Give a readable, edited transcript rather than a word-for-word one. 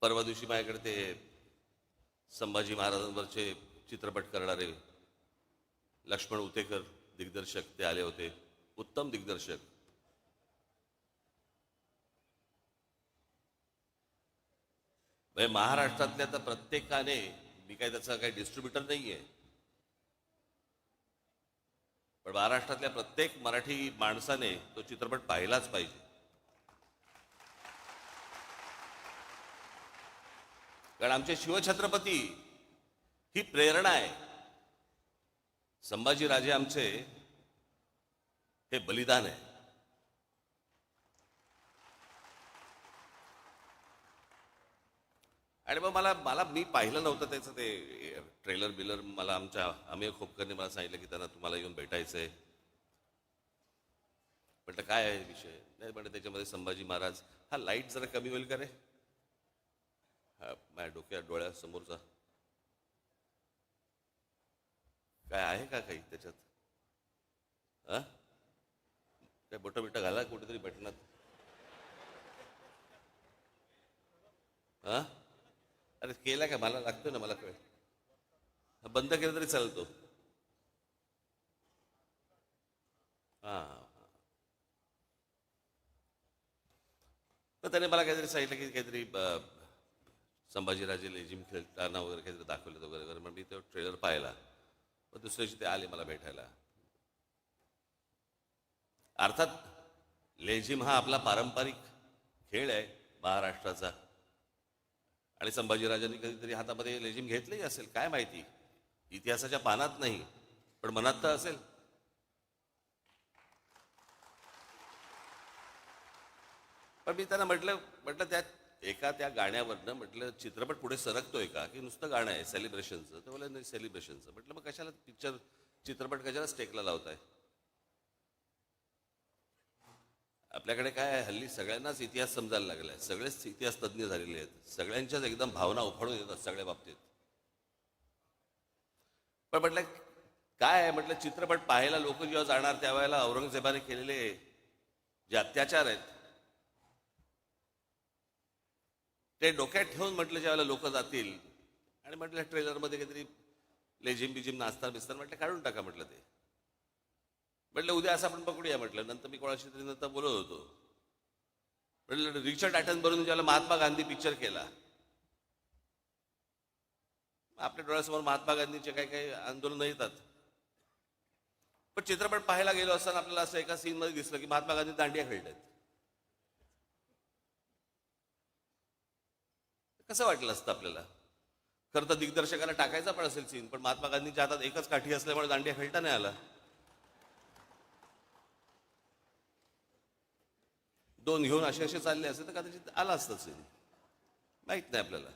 परवा दिवशी माझ्याकडे ते संभाजी महाराजांवरचे चित्रपट करणारे लक्ष्मण उतेकर दिग्दर्शक ते आले होते. उत्तम दिग्दर्शक. म्हणजे महाराष्ट्रातल्या तर प्रत्येकाने, मी काय त्याचा काही डिस्ट्रीब्युटर नाहीये, पण महाराष्ट्रातल्या प्रत्येक मराठी माणसाने तो चित्रपट पाहिलाच पाहिजे. कारण आमचे शिवछत्रपती ही प्रेरणा आहे. संभाजीराजे आमचे हे बलिदान आहे. आणि मग मला मला मी पाहिलं नव्हतं त्याचं ते ट्रेलर बिलर. मला आमच्या अमेय खोपकरने मला सांगितलं की त्यांना तुम्हाला येऊन भेटायचं आहे. म्हटलं काय आहे विषय. नाही म्हणजे त्याच्यामध्ये संभाजी महाराज. हा लाईट जरा कमी होईल का रे, हा माझ्या डोक्यात डोळ्यासमोरचा काय आहे का काही त्याच्यात. हा काय बोटं बिटं घाला कुठेतरी बटनात. हा अरे केला का, मला लागतोय ना, मला कळ. बंद केलं तरी चालतो. हा तर त्याने मला काहीतरी सांगितलं की काहीतरी संभाजीराजे लेझिम खेळताना वगैरे काहीतरी दाखवलं वगैरे वगैरे. मग मी तो ट्रेलर पाहिला. मग दुसऱ्या दिवशी ते आले मला भेटायला. अर्थात लेझिम हा आपला पारंपरिक खेळ आहे महाराष्ट्राचा. आणि संभाजीराजांनी कधीतरी हातामध्ये लेझिम घेतलंही असेल, काय माहिती. इतिहासाच्या पानात नाही पण मनात तर असेल. पण मी त्यांना म्हटलं म्हटलं त्यात एका त्या गाण्यावरनं म्हटलं चित्रपट पुढे सरकतोय का, की नुसतं गाणं आहे सेलिब्रेशनचं. तर बोला नाही सेलिब्रेशनचं. म्हटलं मग कशाला पिक्चर चित्रपट कशाला स्टेकला लावताय. आपल्याकडे काय आहे, हल्ली सगळ्यांनाच इतिहास समजायला लागला आहे. सगळेच इतिहास तज्ज्ञ झालेले आहेत. सगळ्यांच्याच एकदम भावना उफाळून येतात सगळ्या बाबतीत. पण म्हटलं काय आहे, म्हटलं चित्रपट पाहायला लोक जेव्हा जाणार त्यावेळेला औरंगजेबाने केलेले जे अत्याचार आहेत ते डोक्यात ठेवून म्हटलं ज्यावेळेला लोक जातील. आणि म्हटलं ट्रेलरमध्ये काहीतरी लेझिम बिजिम नाचताना बिस्ताना म्हटलं काढून टाका म्हटलं ते. म्हटलं उद्या असं आपण पकडूया म्हटलं. नंतर मी कोणाशी तरी नंतर बोलत होतो. म्हटलं रिचर्ड ॲटनबरोबर ज्याला महात्मा गांधी पिक्चर केला, आपल्या डोळ्यासमोर महात्मा गांधीचे काही काही आंदोलन येतात. पण चित्रपट पाहायला गेलो असताना आपल्याला असं एका सीन मध्ये दिसलं की महात्मा गांधी दांडिया खेळतात. कसं वाटलं असतं आपल्याला. खरं तर दिग्दर्शकाला टाकायचा पण असेल सीन, पण महात्मा गांधींच्या हातात एकच काठी असल्यामुळे दांडिया खेळता नाही आला. दोन घेऊन असे असे चालले असे तर कदाचित आला असतं सीन. माहित नाही आपल्याला.